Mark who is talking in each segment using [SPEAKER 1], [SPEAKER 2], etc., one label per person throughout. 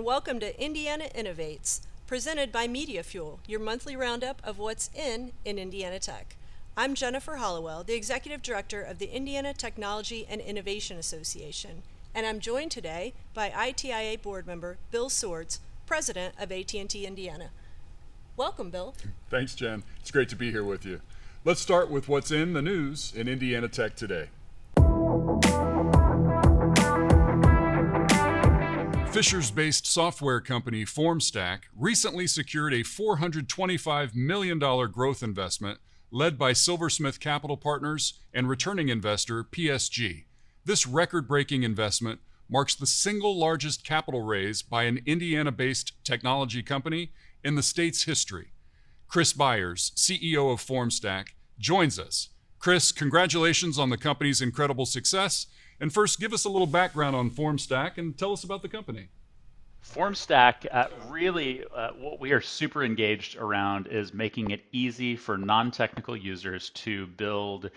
[SPEAKER 1] welcome to Indiana Innovates, presented by Media Fuel, your monthly roundup of what's in Indiana Tech. I'm Jennifer Hallowell, the Executive Director of the Indiana Technology and Innovation Association, and I'm joined today by ITIA board member Bill Soards, President of AT&T Indiana. Welcome, Bill.
[SPEAKER 2] Thanks, Jen. It's great to be here with you. Let's start with what's in the news in Indiana Tech today. Fishers-based software company Formstack recently secured a $425 million growth investment led by Silversmith Capital Partners and returning investor PSG. This record-breaking investment marks the single largest capital raise by an Indiana-based technology company in the state's history. Chris Byers, CEO of Formstack, joins us. Chris, congratulations on the company's incredible success. And first, give us a little background on Formstack and tell us about the company.
[SPEAKER 3] Formstack, what we are super engaged around is making it easy for non-technical users to build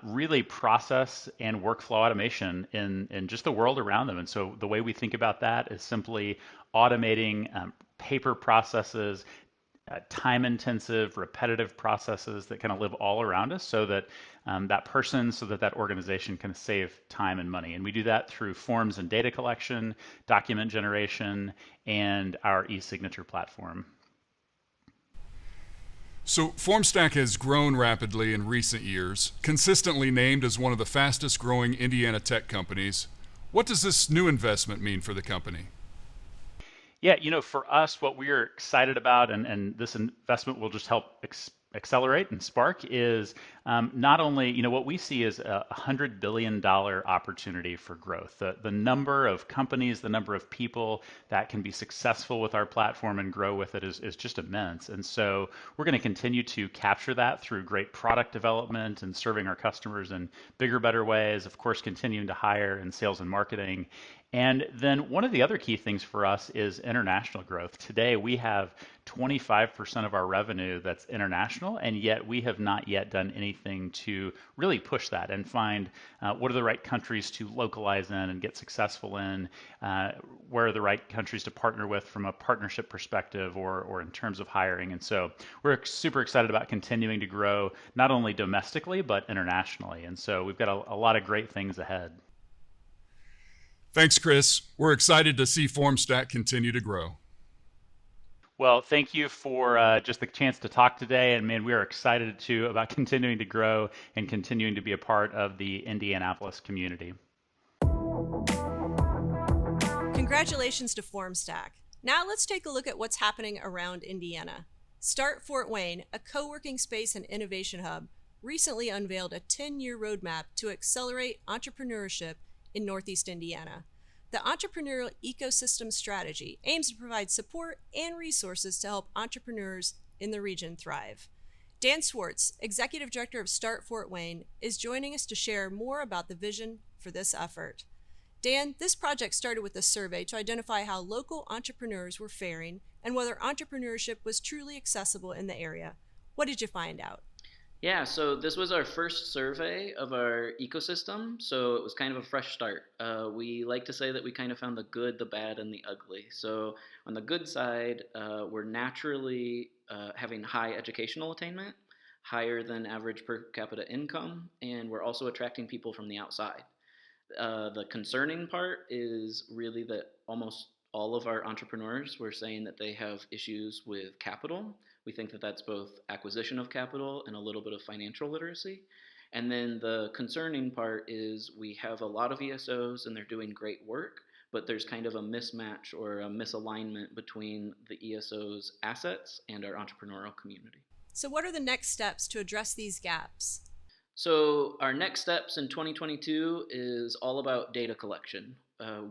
[SPEAKER 3] really process and workflow automation in just the world around them. And so the way we think about that is simply automating paper processes, time-intensive, repetitive processes that kind of live all around us so that that organization can save time and money. And we do that through forms and data collection, document generation, and our e-signature platform.
[SPEAKER 2] So Formstack has grown rapidly in recent years, consistently named as one of the fastest growing Indiana tech companies. What does this new investment mean for the company?
[SPEAKER 3] Yeah, for us, what we are excited about, and this investment will just help accelerate and spark, is not only, what we see is a $100 billion opportunity for growth. The number of companies, the number of people that can be successful with our platform and grow with it is just immense. And so we're going to continue to capture that through great product development and serving our customers in bigger, better ways, of course, continuing to hire in sales and marketing. And then one of the other key things for us is international growth. Today, we have 25% of our revenue that's international, and yet we have not yet done anything to really push that and find what are the right countries to localize in and get successful in, where are the right countries to partner with from a partnership perspective or in terms of hiring. And so we're super excited about continuing to grow, not only domestically, but internationally. And so we've got a lot of great things ahead.
[SPEAKER 2] Thanks, Chris. We're excited to see Formstack continue to grow.
[SPEAKER 3] Well, thank you for just the chance to talk today. And man, we are excited about continuing to grow and continuing to be a part of the Indianapolis community.
[SPEAKER 1] Congratulations to Formstack. Now let's take a look at what's happening around Indiana. Start Fort Wayne, a co-working space and innovation hub, recently unveiled a 10-year roadmap to accelerate entrepreneurship in Northeast Indiana. The entrepreneurial ecosystem strategy aims to provide support and resources to help entrepreneurs in the region thrive. Dan Swartz, Executive Director of Start Fort Wayne, is joining us to share more about the vision for this effort. Dan, this project started with a survey to identify how local entrepreneurs were faring and whether entrepreneurship was truly accessible in the area. What did you find out?
[SPEAKER 4] Yeah, so this was our first survey of our ecosystem, so it was kind of a fresh start. We like to say that we kind of found the good, the bad, and the ugly. So on the good side, we're naturally having high educational attainment, higher than average per capita income, and we're also attracting people from the outside. The concerning part is really that almost all of our entrepreneurs were saying that they have issues with capital. We think that that's both acquisition of capital and a little bit of financial literacy. And then the concerning part is we have a lot of ESOs and they're doing great work, but there's kind of a mismatch or a misalignment between the ESO's assets and our entrepreneurial community.
[SPEAKER 1] So what are the next steps to address these gaps?
[SPEAKER 4] So our next steps in 2022 is all about data collection.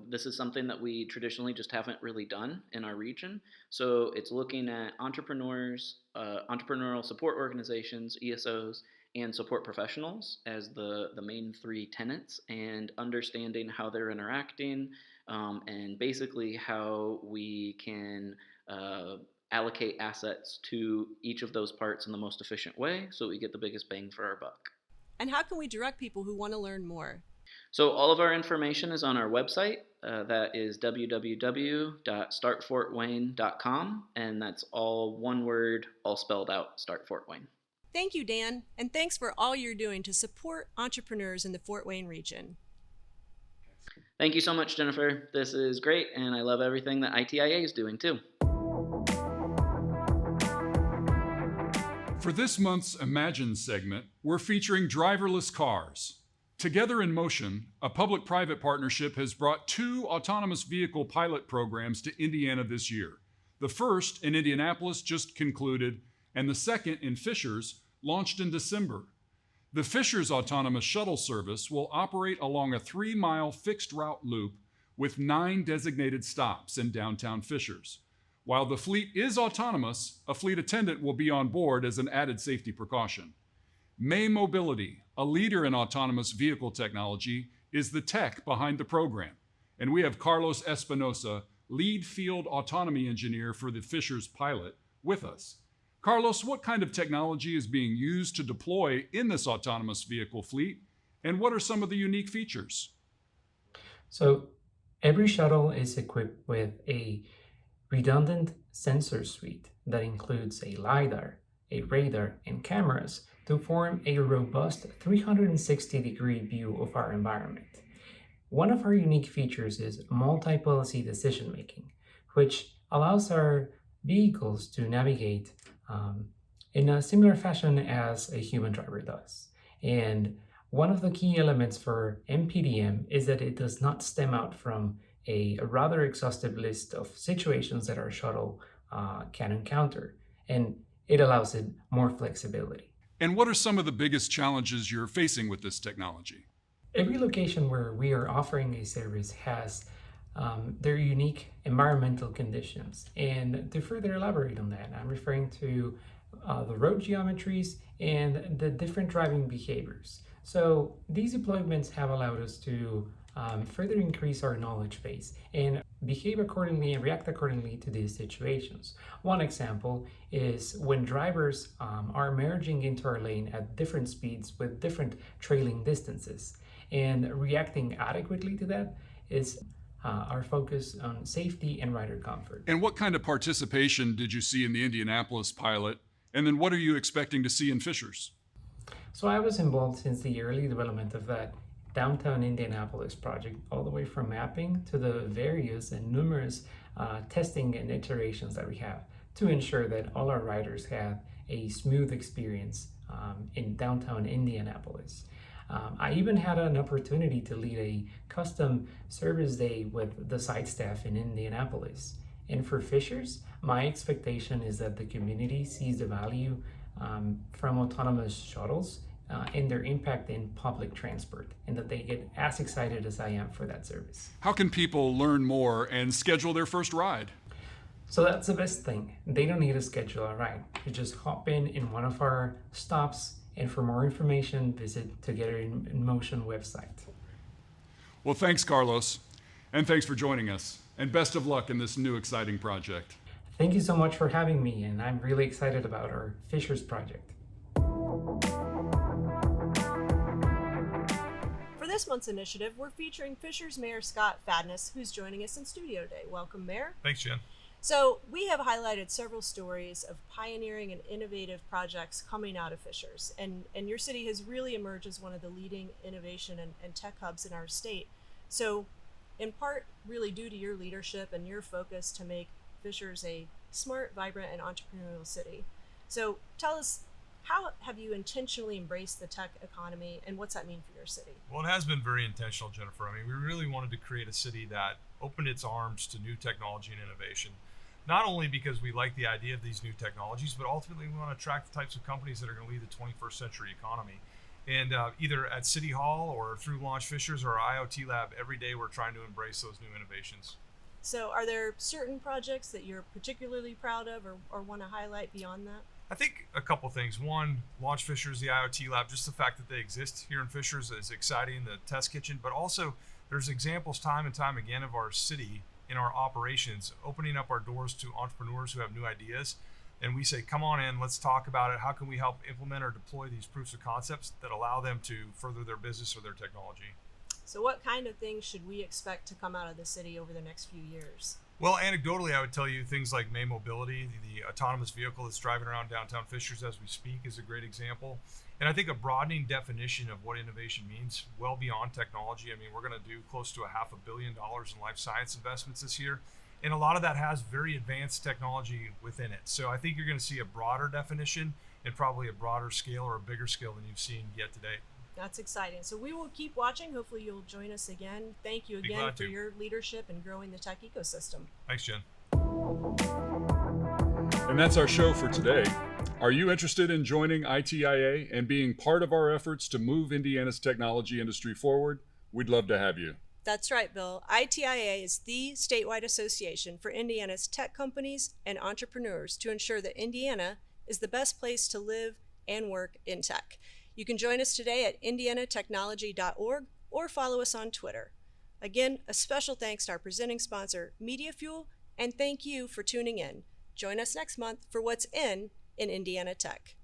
[SPEAKER 4] This is something that we traditionally just haven't really done in our region. So it's looking at entrepreneurs, entrepreneurial support organizations, ESOs, and support professionals as the main three tenants, and understanding how they're interacting and basically how we can allocate assets to each of those parts in the most efficient way so we get the biggest bang for our buck.
[SPEAKER 1] And how can we direct people who want to learn more?
[SPEAKER 4] So all of our information is on our website. That is www.startfortwayne.com, and that's all one word, all spelled out, Start Fort Wayne.
[SPEAKER 1] Thank you, Dan, and thanks for all you're doing to support entrepreneurs in the Fort Wayne region.
[SPEAKER 4] Thank you so much, Jennifer. This is great, and I love everything that ITIA is doing too.
[SPEAKER 2] For this month's Imagine segment, we're featuring driverless cars. Together in Motion, a public-private partnership has brought 2 autonomous vehicle pilot programs to Indiana this year. The first in Indianapolis just concluded, and the second in Fishers launched in December. The Fishers autonomous shuttle service will operate along a 3-mile fixed route loop with 9 designated stops in downtown Fishers. While the fleet is autonomous, a fleet attendant will be on board as an added safety precaution. May Mobility, a leader in autonomous vehicle technology, is the tech behind the program. And we have Carlos Espinosa, lead field autonomy engineer for the Fishers pilot, with us. Carlos, what kind of technology is being used to deploy in this autonomous vehicle fleet, and what are some of the unique features?
[SPEAKER 5] So every shuttle is equipped with a redundant sensor suite that includes a LiDAR, a radar, and cameras to form a robust 360-degree view of our environment. One of our unique features is multi-policy decision-making, which allows our vehicles to navigate in a similar fashion as a human driver does. And one of the key elements for MPDM is that it does not stem out from a rather exhaustive list of situations that our shuttle can encounter, and it allows it more flexibility.
[SPEAKER 2] And what are some of the biggest challenges you're facing with this technology?
[SPEAKER 5] Every location where we are offering a service has their unique environmental conditions. And to further elaborate on that, I'm referring to the road geometries and the different driving behaviors. So these deployments have allowed us to further increase our knowledge base and behave accordingly and react accordingly to these situations. One example is when drivers are merging into our lane at different speeds with different trailing distances, and reacting adequately to that is our focus on safety and rider comfort.
[SPEAKER 2] And what kind of participation did you see in the Indianapolis pilot? And then what are you expecting to see in Fishers?
[SPEAKER 5] So I was involved since the early development of that downtown Indianapolis project, all the way from mapping to the various and numerous testing and iterations that we have to ensure that all our riders have a smooth experience in downtown Indianapolis. I even had an opportunity to lead a custom service day with the site staff in Indianapolis. And for Fishers, my expectation is that the community sees the value from autonomous shuttles and their impact in public transport, and that they get as excited as I am for that service.
[SPEAKER 2] How can people learn more and schedule their first ride?
[SPEAKER 5] So that's the best thing. They don't need to schedule a ride. You just hop in one of our stops, and for more information, visit Together in Motion website.
[SPEAKER 2] Well, thanks, Carlos, and thanks for joining us, and best of luck in this new exciting project.
[SPEAKER 5] Thank you so much for having me, and I'm really excited about our Fishers project.
[SPEAKER 1] For this month's initiative, we're featuring Fishers Mayor Scott Fadness, who's joining us in studio today. Welcome, Mayor.
[SPEAKER 6] Thanks, Jen.
[SPEAKER 1] So we have highlighted several stories of pioneering and innovative projects coming out of Fishers, and your city has really emerged as one of the leading innovation and tech hubs in our state. So in part, really due to your leadership and your focus to make Fishers a smart, vibrant, and entrepreneurial city. So tell us, how have you intentionally embraced the tech economy, and what's that mean for your city?
[SPEAKER 6] Well, it has been very intentional, Jennifer. I mean, we really wanted to create a city that opened its arms to new technology and innovation. Not only because we like the idea of these new technologies, but ultimately we want to attract the types of companies that are going to lead the 21st century economy. And either at City Hall or through Launch Fishers or our IoT lab, every day we're trying to embrace those new innovations.
[SPEAKER 1] So are there certain projects that you're particularly proud of or want to highlight beyond that?
[SPEAKER 6] I think a couple things. One, Launch Fishers, the IoT lab, just the fact that they exist here in Fishers is exciting, the test kitchen, but also there's examples time and time again of our city in our operations, opening up our doors to entrepreneurs who have new ideas. And we say, come on in, let's talk about it. How can we help implement or deploy these proofs of concepts that allow them to further their business or their technology?
[SPEAKER 1] So what kind of things should we expect to come out of the city over the next few years?
[SPEAKER 6] Well, anecdotally, I would tell you things like May Mobility, the autonomous vehicle that's driving around downtown Fishers as we speak, is a great example. And I think a broadening definition of what innovation means, well beyond technology. I mean, we're going to do close to $500 million in life science investments this year. And a lot of that has very advanced technology within it. So I think you're going to see a broader definition and probably a broader scale or a bigger scale than you've seen yet today.
[SPEAKER 1] That's exciting. So we will keep watching. Hopefully you'll join us again. Thank you again for your leadership in growing the tech ecosystem.
[SPEAKER 6] Thanks, Jen.
[SPEAKER 2] And that's our show for today. Are you interested in joining ITIA and being part of our efforts to move Indiana's technology industry forward? We'd love to have you.
[SPEAKER 1] That's right, Bill. ITIA is the statewide association for Indiana's tech companies and entrepreneurs to ensure that Indiana is the best place to live and work in tech. You can join us today at indianatechnology.org or follow us on Twitter. Again, a special thanks to our presenting sponsor, Media Fuel, and thank you for tuning in. Join us next month for What's in Indiana Tech.